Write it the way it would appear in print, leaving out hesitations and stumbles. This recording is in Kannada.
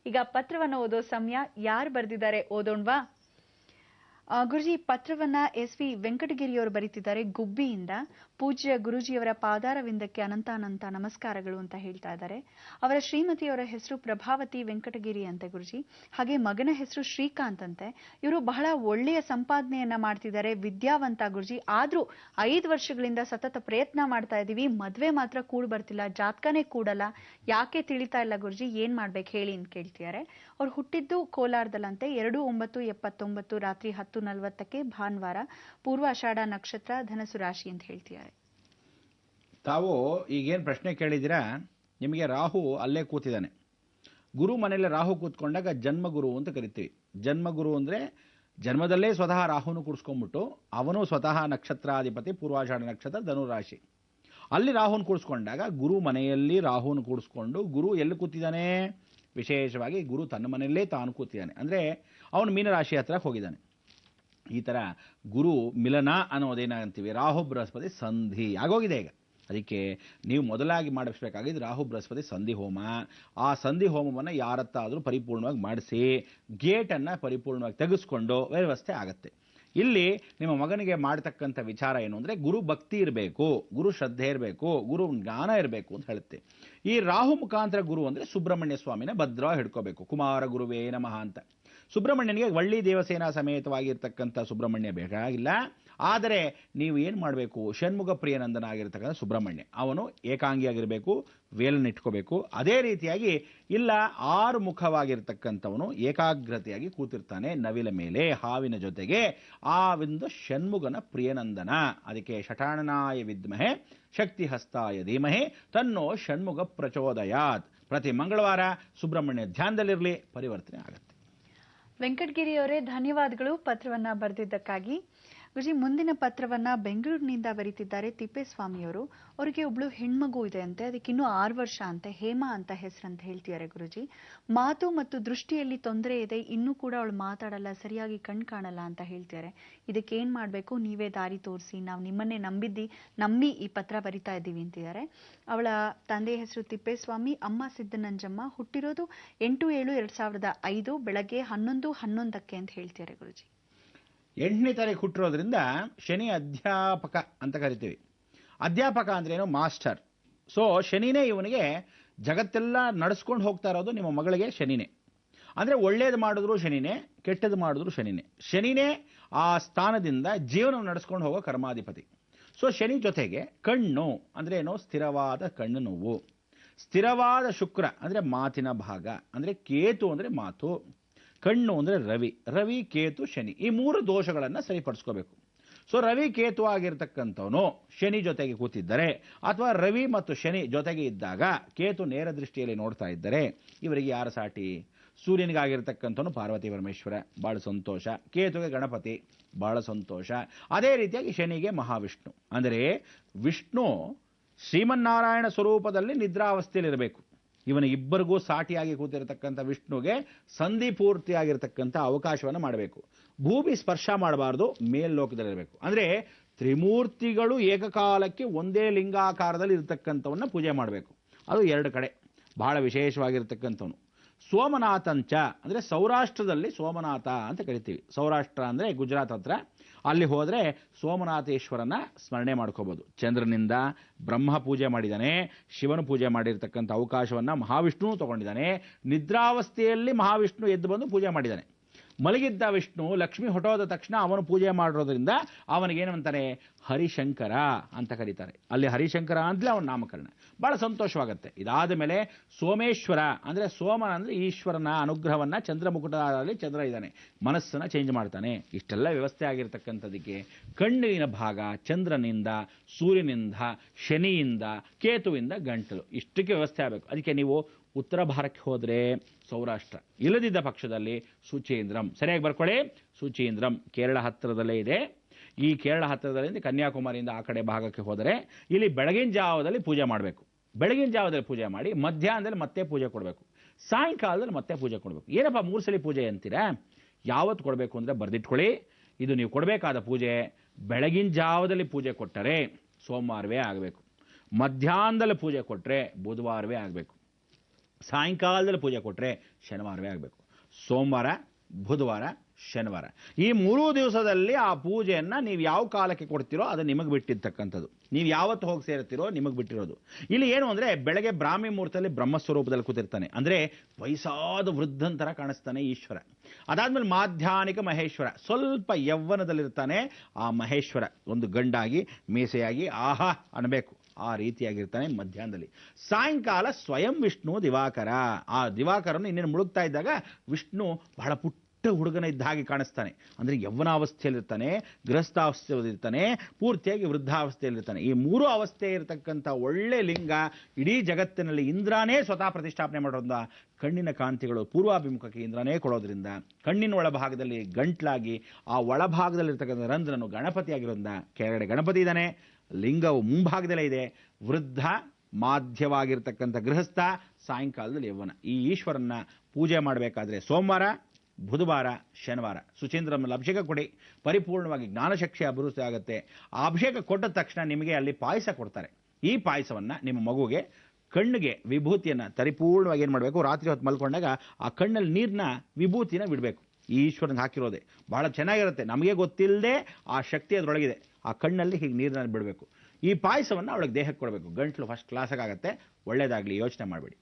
ಈಗ ಪತ್ರವನ್ನು ಓದೋ ಸಮಯ. ಯಾರು ಬರೆದಿದ್ದಾರೆ ಓದೋಣ್ವಾ? ಗುರುಜಿ, ಪತ್ರವನ್ನ SV ವೆಂಕಟಗಿರಿಯವರು ಬರೀತಿದ್ದಾರೆ ಗುಬ್ಬಿಯಿಂದ. ಪೂಜ್ಯ ಗುರುಜಿಯವರ ಪಾದಾರವಿಂದಕ್ಕೆ ಅನಂತಾನಂತ ನಮಸ್ಕಾರಗಳು ಅಂತ ಹೇಳ್ತಾ ಇದ್ದಾರೆ. ಅವರ ಶ್ರೀಮತಿಯವರ ಹೆಸರು ಪ್ರಭಾವತಿ ವೆಂಕಟಗಿರಿ ಅಂತೆ ಗುರುಜಿ. ಹಾಗೆ ಮಗನ ಹೆಸರು ಶ್ರೀಕಾಂತ್ ಅಂತೆ. ಇವರು ಬಹಳ ಒಳ್ಳೆಯ ಸಂಪಾದನೆಯನ್ನ ಮಾಡ್ತಿದ್ದಾರೆ, ವಿದ್ಯಾವಂತ ಗುರುಜಿ. ಆದ್ರೂ 5 ವರ್ಷಗಳಿಂದ ಸತತ ಪ್ರಯತ್ನ ಮಾಡ್ತಾ ಇದೀವಿ, ಮದ್ವೆ ಮಾತ್ರ ಕೂಡ್ ಬರ್ತಿಲ್ಲ, ಜಾತಕನೇ ಕೂಡಲ್ಲ, ಯಾಕೆ ತಿಳಿತಾ ಇಲ್ಲ ಗುರುಜಿ, ಏನ್ ಮಾಡ್ಬೇಕು ಹೇಳಿ ಅಂತ ಕೇಳ್ತಿದ್ದಾರೆ. ಅವ್ರು ಹುಟ್ಟಿದ್ದು ಕೋಲಾರದಲ್ಲಂತೆ. 2/9/79 ರಾತ್ರಿ 10:40 ಭಾನುವಾರ, ಪೂರ್ವಾಷಾಢ ನಕ್ಷತ್ರ, ಧನಸು ರಾಶಿ ಅಂತ ಹೇಳ್ತಿದ್ದಾರೆ. ತಾವು ಈಗೇನು ಪ್ರಶ್ನೆ ಕೇಳಿದಿರಾ, ನಿಮಗೆ ರಾಹು ಅಲ್ಲೇ ಕೂತಿದ್ದಾನೆ. ಗುರು ಮನೆಯಲ್ಲಿ ರಾಹು ಕೂತ್ಕೊಂಡಾಗ ಜನ್ಮಗುರು ಅಂತ ಕರಿತೀವಿ. ಜನ್ಮಗುರು ಅಂದರೆ ಜನ್ಮದಲ್ಲೇ ಸ್ವತಃ ರಾಹುನು ಕೂಡಿಸ್ಕೊಂಡ್ಬಿಟ್ಟು ಅವನು ಸ್ವತಃ ನಕ್ಷತ್ರಾಧಿಪತಿ, ಪೂರ್ವಾಷಾಢ ನಕ್ಷತ್ರ, ಧನುರಾಶಿ. ಅಲ್ಲಿ ರಾಹುನ ಕೂಡಿಸ್ಕೊಂಡಾಗ ಗುರು ಮನೆಯಲ್ಲಿ ರಾಹುನ ಕೂಡಿಸ್ಕೊಂಡು ಗುರು ಎಲ್ಲಿ ಕೂತಿದ್ದಾನೆ, ವಿಶೇಷವಾಗಿ ಗುರು ತನ್ನ ಮನೆಯಲ್ಲೇ ತಾನು ಕೂತಿದ್ದಾನೆ. ಅಂದರೆ ಅವನು ಮೀನರಾಶಿ ಹತ್ರ ಹೋಗಿದ್ದಾನೆ. ಈ ಥರ ಗುರು ಮಿಲನ ಅನ್ನೋದೇನಂತೀವಿ, ರಾಹು ಬೃಹಸ್ಪತಿ ಸಂಧಿ ಆಗೋಗಿದೆ ಈಗ. ಅದಕ್ಕೆ ನೀವು ಮೊದಲಾಗಿ ಮಾಡಿಸಬೇಕಾಗಿದ್ದು ರಾಹು ಬೃಹಸ್ಪತಿ ಸಂಧಿ ಹೋಮ. ಆ ಸಂಧಿ ಹೋಮವನ್ನು ಯಾರತ್ತಾದರೂ ಪರಿಪೂರ್ಣವಾಗಿ ಮಾಡಿಸಿ ಗೇಟನ್ನು ಪರಿಪೂರ್ಣವಾಗಿ ತೆಗೆಸ್ಕೊಂಡು ವ್ಯವಸ್ಥೆ ಆಗುತ್ತೆ. ಇಲ್ಲಿ ನಿಮ್ಮ ಮಗನಿಗೆ ಮಾಡತಕ್ಕಂಥ ವಿಚಾರ ಏನು ಅಂದರೆ, ಗುರು ಭಕ್ತಿ ಇರಬೇಕು, ಗುರು ಶ್ರದ್ಧೆ ಇರಬೇಕು, ಗುರು ಜ್ಞಾನ ಇರಬೇಕು ಅಂತ ಹೇಳುತ್ತೆ. ಈ ರಾಹು ಮುಖಾಂತರ ಗುರು ಅಂದರೆ ಸುಬ್ರಹ್ಮಣ್ಯ ಸ್ವಾಮಿನ ಭದ್ರ ಹಿಡ್ಕೋಬೇಕು. ಕುಮಾರ ಗುರುವೇ ನಮಃ ಅಂತ. ಸುಬ್ರಹ್ಮಣ್ಯನಿಗೆ ವಳ್ಳಿ ದೇವಸೇನಾ ಸಮೇತವಾಗಿರ್ತಕ್ಕಂಥ ಸುಬ್ರಹ್ಮಣ್ಯ ಬೇಕಾಗಿಲ್ಲ. ಆದರೆ ನೀವು ಏನು ಮಾಡಬೇಕು, ಷಣ್ಮುಖ ಪ್ರಿಯನಂದನ ಆಗಿರ್ತಕ್ಕಂಥ ಸುಬ್ರಹ್ಮಣ್ಯ, ಅವನು ಏಕಾಂಗಿಯಾಗಿರಬೇಕು, ವೇಲನ್ನಿಟ್ಕೋಬೇಕು. ಅದೇ ರೀತಿಯಾಗಿ ಇಲ್ಲ 6 ಮುಖವಾಗಿರ್ತಕ್ಕಂಥವನು ಏಕಾಗ್ರತೆಯಾಗಿ ಕೂತಿರ್ತಾನೆ ನವಿಲ ಮೇಲೆ ಹಾವಿನ ಜೊತೆಗೆ. ಆ ಒಂದು ಷಣ್ಮುಖನ ಪ್ರಿಯನಂದನ. ಅದಕ್ಕೆ ಶಠಾಣನಾಯ ವಿದ್ಮಹೆ ಶಕ್ತಿ ಹಸ್ತಾಯ ಧೀಮಹೆ ತನ್ನೋ ಷಣ್ಮುಖ ಪ್ರಚೋದಯಾತ್. ಪ್ರತಿ ಮಂಗಳವಾರ ಸುಬ್ರಹ್ಮಣ್ಯ ಧ್ಯಾನದಲ್ಲಿರಲಿ, ಪರಿವರ್ತನೆ ಆಗುತ್ತೆ. ವೆಂಕಟಗಿರಿಯವರೇ, ಧನ್ಯವಾದಗಳು ಪತ್ರವನ್ನ ಬರೆದಿದ್ದಕ್ಕಾಗಿ. ಗುರುಜಿ, ಮುಂದಿನ ಪತ್ರವನ್ನ ಬೆಂಗಳೂರಿನಿಂದ ಬರೀತಿದ್ದಾರೆ ತಿಪ್ಪೇಸ್ವಾಮಿಯವರು. ಅವರಿಗೆ ಒಬ್ಳು ಹೆಣ್ಮಗು ಇದೆ ಅಂತೆ, ಅದಕ್ಕೆ ಇನ್ನೂ 6 ವರ್ಷ ಅಂತೆ. ಹೇಮಾ ಅಂತ ಹೆಸರಂತ ಹೇಳ್ತಿದ್ದಾರೆ ಗುರುಜಿ. ಮಾತು ಮತ್ತು ದೃಷ್ಟಿಯಲ್ಲಿ ತೊಂದರೆ ಇದೆ, ಇನ್ನೂ ಕೂಡ ಅವಳು ಮಾತಾಡಲ್ಲ, ಸರಿಯಾಗಿ ಕಣ್ ಕಾಣಲ್ಲ ಅಂತ ಹೇಳ್ತಿದ್ದಾರೆ. ಇದಕ್ಕೆ ಏನ್ ಮಾಡ್ಬೇಕು, ನೀವೇ ದಾರಿ ತೋರಿಸಿ, ನಾವು ನಿಮ್ಮನ್ನೇ ನಂಬಿ ಈ ಪತ್ರ ಬರಿತಾ ಇದ್ದೀವಿ ಅಂತಿದ್ದಾರೆ. ಅವಳ ತಂದೆಯ ಹೆಸರು ತಿಪ್ಪೇಸ್ವಾಮಿ, ಅಮ್ಮ ಸಿದ್ದನಂಜಮ್ಮ. ಹುಟ್ಟಿರೋದು 8/7/2005 ಬೆಳಗ್ಗೆ 11:11 ಅಂತ ಹೇಳ್ತಿದ್ದಾರೆ ಗುರುಜಿ. 8ನೇ ತಾರೀಕು ಹುಟ್ಟಿರೋದ್ರಿಂದ ಶನಿ ಅಧ್ಯಾಪಕ ಅಂತ ಕರಿತೀವಿ. ಅಧ್ಯಾಪಕ ಅಂದ್ರೇನು, ಮಾಸ್ಟರ್. ಸೊ ಶನಿನೇ ಇವನಿಗೆ ಜಗತ್ತೆಲ್ಲ ನಡೆಸ್ಕೊಂಡು ಹೋಗ್ತಾ ಇರೋದು ನಿಮ್ಮ ಮಗಳಿಗೆ ಶನಿನೇ. ಅಂದರೆ ಒಳ್ಳೇದು ಮಾಡಿದ್ರು ಶನಿನೇ, ಕೆಟ್ಟದ್ದು ಮಾಡಿದ್ರು ಶನಿನೇ. ಶನಿನೇ ಆ ಸ್ಥಾನದಿಂದ ಜೀವನ ನಡೆಸ್ಕೊಂಡು ಹೋಗೋ ಕರ್ಮಾಧಿಪತಿ. ಸೊ ಶನಿ ಜೊತೆಗೆ ಕಣ್ಣು ಅಂದರೆ ಏನೋ, ಸ್ಥಿರವಾದ ಕಣ್ಣು ನೋವು. ಸ್ಥಿರವಾದ ಶುಕ್ರ ಅಂದರೆ ಮಾತಿನ ಭಾಗ, ಅಂದರೆ ಕೇತು ಅಂದರೆ ಮಾತು, ಕಣ್ಣು ಅಂದರೆ ರವಿ. ರವಿ, ಕೇತು, ಶನಿ, ಈ 3 ದೋಷಗಳನ್ನು ಸರಿಪಡಿಸ್ಕೋಬೇಕು. ಸೊ ರವಿ ಕೇತು ಆಗಿರ್ತಕ್ಕಂಥವನು ಶನಿ ಜೊತೆಗೆ ಕೂತಿದ್ದರೆ, ಅಥವಾ ರವಿ ಮತ್ತು ಶನಿ ಜೊತೆಗೆ ಇದ್ದಾಗ ಕೇತು ನೇರ ದೃಷ್ಟಿಯಲ್ಲಿ ನೋಡ್ತಾ ಇದ್ದರೆ, ಇವರಿಗೆ ಯಾರ ಸಾಟಿ? ಸೂರ್ಯನಿಗಾಗಿರ್ತಕ್ಕಂಥವನು ಪಾರ್ವತಿ ಪರಮೇಶ್ವರ, ಭಾಳ ಸಂತೋಷ. ಕೇತುಗೆ ಗಣಪತಿ, ಬಹಳ ಸಂತೋಷ. ಅದೇ ರೀತಿಯಾಗಿ ಶನಿಗೆ ಮಹಾವಿಷ್ಣು. ಅಂದರೆ ವಿಷ್ಣು ಶ್ರೀಮನ್ನಾರಾಯಣ ಸ್ವರೂಪದಲ್ಲಿ ನಿದ್ರಾವಸ್ಥೆಯಲ್ಲಿರಬೇಕು. ಇವನ ಇಬ್ಬರಿಗೂ ಸಾಟಿಯಾಗಿ ಕೂತಿರತಕ್ಕಂಥ ವಿಷ್ಣುಗೆ ಸಂಧಿ ಪೂರ್ತಿಯಾಗಿರ್ತಕ್ಕಂಥ ಅವಕಾಶವನ್ನು ಮಾಡಬೇಕು. ಭೂಮಿ ಸ್ಪರ್ಶ ಮಾಡಬಾರ್ದು, ಮೇಲ್ಲೋಕದಲ್ಲಿರಬೇಕು. ಅಂದರೆ ತ್ರಿಮೂರ್ತಿಗಳು ಏಕಕಾಲಕ್ಕೆ ಒಂದೇ ಲಿಂಗಾಕಾರದಲ್ಲಿ ಇರತಕ್ಕಂಥವನ್ನ ಪೂಜೆ ಮಾಡಬೇಕು. ಅದು 2 ಕಡೆ ಬಹಳ ವಿಶೇಷವಾಗಿರ್ತಕ್ಕಂಥವನು. ಸೋಮನಾಥಂಚ ಅಂದರೆ ಸೌರಾಷ್ಟ್ರದಲ್ಲಿ ಸೋಮನಾಥ ಅಂತ ಕರಿತೀವಿ. ಸೌರಾಷ್ಟ್ರ ಅಂದರೆ ಗುಜರಾತ್ ಹತ್ರ. ಅಲ್ಲಿ ಹೋದರೆ ಸೋಮನಾಥೇಶ್ವರನ ಸ್ಮರಣೆ ಮಾಡ್ಕೋಬೋದು. ಚಂದ್ರನಿಂದ ಬ್ರಹ್ಮ ಪೂಜೆ ಮಾಡಿದ್ದಾನೆ, ಶಿವನ ಪೂಜೆ ಮಾಡಿರ್ತಕ್ಕಂಥ ಅವಕಾಶವನ್ನು ಮಹಾವಿಷ್ಣು ತಗೊಂಡಿದ್ದಾನೆ. ನಿದ್ರಾವಸ್ಥೆಯಲ್ಲಿ ಮಹಾವಿಷ್ಣು ಎದ್ದು ಬಂದು ಪೂಜೆ ಮಾಡಿದ್ದಾನೆ. ಮಲಗಿದ್ದ ವಿಷ್ಣು ಲಕ್ಷ್ಮಿ ಹೊಟ್ಟೋದ ತಕ್ಷಣ ಅವನು ಪೂಜೆ ಮಾಡಿರೋದ್ರಿಂದ ಅವನಿಗೇನಂತಾರೆ, ಹರಿಶಂಕರ ಅಂತ ಕರೀತಾರೆ. ಅಲ್ಲಿ ಹರಿಶಂಕರ ಅಂತಲೇ ಅವನ ನಾಮಕರಣ. ಬಹಳ ಸಂತೋಷವಾಗುತ್ತೆ. ಇದಾದ ಮೇಲೆ ಸೋಮೇಶ್ವರ ಅಂದರೆ ಸೋಮನ ಅಂದರೆ ಈಶ್ವರನ ಅನುಗ್ರಹವನ್ನು ಚಂದ್ರಮುಕುಟದಲ್ಲಿ ಚಂದ್ರ ಇದ್ದಾನೆ, ಮನಸ್ಸನ್ನು ಚೇಂಜ್ ಮಾಡ್ತಾನೆ. ಇಷ್ಟೆಲ್ಲ ವ್ಯವಸ್ಥೆ ಆಗಿರ್ತಕ್ಕಂಥದಕ್ಕೆ ಕಣ್ಣಿನ ಭಾಗ ಚಂದ್ರನಿಂದ, ಸೂರ್ಯನಿಂದ, ಶನಿಯಿಂದ, ಕೇತುವಿಂದ ಗಂಟಲು, ಇಷ್ಟಕ್ಕೆ ವ್ಯವಸ್ಥೆ ಆಗಬೇಕು. ಅದಕ್ಕೆ ನೀವು ಉತ್ತರ ಭಾರತಕ್ಕೆ ಹೋದರೆ ಸೌರಾಷ್ಟ್ರ, ಇಲ್ಲದಿದ್ದ ಪಕ್ಷದಲ್ಲಿ ಸುಚೇಂದ್ರಂ. ಸರಿಯಾಗಿ ಬರ್ಕೊಳ್ಳಿ, ಸುಚೇಂದ್ರಂ ಕೇರಳ ಹತ್ತಿರದಲ್ಲೇ ಇದೆ. ಈ ಕೇರಳ ಹತ್ತಿರದಲ್ಲಿ ಕನ್ಯಾಕುಮಾರಿಯಿಂದ ಆ ಕಡೆ ಭಾಗಕ್ಕೆ ಹೋದರೆ ಇಲ್ಲಿ ಬೆಳಗಿನ ಜಾವದಲ್ಲಿ ಪೂಜೆ ಮಾಡಬೇಕು. ಬೆಳಗಿನ ಜಾವದಲ್ಲಿ ಪೂಜೆ ಮಾಡಿ ಮಧ್ಯಾಹ್ನದಲ್ಲಿ ಮತ್ತೆ ಪೂಜೆ ಕೊಡಬೇಕು, ಸಾಯಂಕಾಲದಲ್ಲಿ ಮತ್ತೆ ಪೂಜೆ ಕೊಡಬೇಕು. ಏನಪ್ಪ 3 ಸಲ ಪೂಜೆ ಅಂತೀರಾ? ಯಾವತ್ತು ಕೊಡಬೇಕು ಅಂದರೆ ಬರೆದಿಟ್ಕೊಳ್ಳಿ. ಇದು ನೀವು ಕೊಡಬೇಕಾದ ಪೂಜೆ ಬೆಳಗಿನ ಜಾವದಲ್ಲಿ ಪೂಜೆ ಕೊಟ್ಟರೆ ಸೋಮವಾರವೇ ಆಗಬೇಕು, ಮಧ್ಯಾಹ್ನದಲ್ಲಿ ಪೂಜೆ ಕೊಟ್ಟರೆ ಬುಧವಾರವೇ ಆಗಬೇಕು. ಸಾಯಂಕಾಲದಲ್ಲಿ ಪೂಜೆ ಕೊಟ್ಟರೆ ಶನಿವಾರವೇ ಆಗಬೇಕು. ಸೋಮವಾರ, ಬುಧವಾರ, ಶನಿವಾರ ಈ 3 ದಿವಸದಲ್ಲಿ ಆ ಪೂಜೆಯನ್ನು ನೀವು ಯಾವ ಕಾಲಕ್ಕೆ ಕೊಡ್ತೀರೋ ಅದು ನಿಮಗೆ ಬಿಟ್ಟಿರ್ತಕ್ಕಂಥದ್ದು. ನೀವು ಯಾವತ್ತು ಹೋಗಿ ಸೇರ್ತೀರೋ ನಿಮಗೆ ಬಿಟ್ಟಿರೋದು. ಇಲ್ಲಿ ಏನು ಅಂದರೆ, ಬೆಳಗ್ಗೆ ಬ್ರಾಹ್ಮಿ ಮುಹೂರ್ತದಲ್ಲಿ ಬ್ರಹ್ಮಸ್ವರೂಪದಲ್ಲಿ ಕೂತಿರ್ತಾನೆ, ಅಂದರೆ ವಯಸ್ಸಾದ ವೃದ್ಧಂತರ ಕಾಣಿಸ್ತಾನೆ ಈಶ್ವರ. ಅದಾದ್ಮೇಲೆ ಮಾಧ್ಯಾನಿಕ ಮಹೇಶ್ವರ, ಸ್ವಲ್ಪ ಯೌವನದಲ್ಲಿರ್ತಾನೆ ಆ ಮಹೇಶ್ವರ, ಒಂದು ಗಂಡಾಗಿ ಮೀಸೆಯಾಗಿ ಆಹಾ ಅನ್ನಬೇಕು, ಆ ರೀತಿಯಾಗಿರ್ತಾನೆ ಮಧ್ಯಾಹ್ನದಲ್ಲಿ. ಸಾಯಂಕಾಲ ಸ್ವಯಂ ವಿಷ್ಣು ದಿವಾಕರ, ಆ ದಿವಾಕರನ್ನು ಇನ್ನೇನು ಮುಳುಗ್ತಾ ಇದ್ದಾಗ ವಿಷ್ಣು ಬಹಳ ಪುಟ್ಟ ಹುಡುಗನ ಇದ್ದ ಹಾಗೆ ಕಾಣಿಸ್ತಾನೆ. ಅಂದರೆ ಯೌವನಾವಸ್ಥೆಯಲ್ಲಿರ್ತಾನೆ, ಗೃಹಸ್ಥಾವಸ್ಥೆಯಲ್ಲಿರ್ತಾನೆ, ಪೂರ್ತಿಯಾಗಿ ವೃದ್ಧಾವಸ್ಥೆಯಲ್ಲಿರ್ತಾನೆ. ಈ 3 ಅವಸ್ಥೆ ಇರತಕ್ಕಂಥ ಒಳ್ಳೆ ಲಿಂಗ ಇಡೀ ಜಗತ್ತಿನಲ್ಲಿ ಇಂದ್ರನೇ ಸ್ವತಃ ಪ್ರತಿಷ್ಠಾಪನೆ ಮಾಡೋದ್ರಿಂದ, ಕಣ್ಣಿನ ಕಾಂತಿಗಳು ಪೂರ್ವಾಭಿಮುಖಕ್ಕೆ ಇಂದ್ರನೇ ಕೊಡೋದ್ರಿಂದ, ಕಣ್ಣಿನ ಒಳಭಾಗದಲ್ಲಿ ಗಂಟ್ಲಾಗಿ ಆ ಒಳಭಾಗದಲ್ಲಿರ್ತಕ್ಕಂಥ ರಂಧ್ರನು ಗಣಪತಿಯಾಗಿರೋದ್ರಿಂದ, ಕೆಳಗಡೆ ಗಣಪತಿ ಇದ್ದಾನೆ, ಲಿಂಗವು ಮುಂಭಾಗದಲ್ಲೇ ಇದೆ, ವೃದ್ಧ ಮಾಧ್ಯವಾಗಿರ್ತಕ್ಕಂಥ ಗೃಹಸ್ಥ, ಸಾಯಂಕಾಲದಲ್ಲಿ ಯೌವನ. ಈ ಈಶ್ವರನ್ನ ಪೂಜೆ ಮಾಡಬೇಕಾದ್ರೆ ಸೋಮವಾರ, ಬುಧವಾರ, ಶನಿವಾರ ಸುಚೇಂದ್ರನಲ್ಲಿ ಅಭಿಷೇಕ ಕೊಡಿ, ಪರಿಪೂರ್ಣವಾಗಿ ಜ್ಞಾನಶಕ್ತಿ ಅಭಿವೃದ್ಧಿ ಆಗುತ್ತೆ. ಆ ಅಭಿಷೇಕ ಕೊಟ್ಟ ತಕ್ಷಣ ನಿಮಗೆ ಅಲ್ಲಿ ಪಾಯಸ ಕೊಡ್ತಾರೆ. ಈ ಪಾಯಸವನ್ನು ನಿಮ್ಮ ಮಗುಗೆ ಕಣ್ಣಿಗೆ ವಿಭೂತಿಯನ್ನು ಪರಿಪೂರ್ಣವಾಗಿ ಏನು ಮಾಡಬೇಕು, ರಾತ್ರಿ ಹೊತ್ತು ಮಲ್ಕೊಂಡಾಗ ಆ ಕಣ್ಣಲ್ಲಿ ನೀರನ್ನ ವಿಭೂತಿನ ಬಿಡಬೇಕು. ಈ ಈಶ್ವರನಿಗೆ ಹಾಕಿರೋದೆ ಬಹಳ ಚೆನ್ನಾಗಿರುತ್ತೆ. ನಮಗೆ ಗೊತ್ತಿಲ್ಲದೆ ಆ ಶಕ್ತಿ ಅದರೊಳಗಿದೆ. ಆ ಕಣ್ಣಲ್ಲಿ ಹೀಗೆ ನೀರನ್ನು ಬಿಡಬೇಕು. ಈ ಪಾಯಸವನ್ನು ಅವಳಿಗೆ ದೇಹಕ್ಕೆ ಕೊಡಬೇಕು. ಗಂಟ್ಲು ಫಸ್ಟ್ ಕ್ಲಾಸಾಗುತ್ತೆ. ಒಳ್ಳೆಯದಾಗಲಿ, ಯೋಚನೆ ಮಾಡಬೇಡಿ.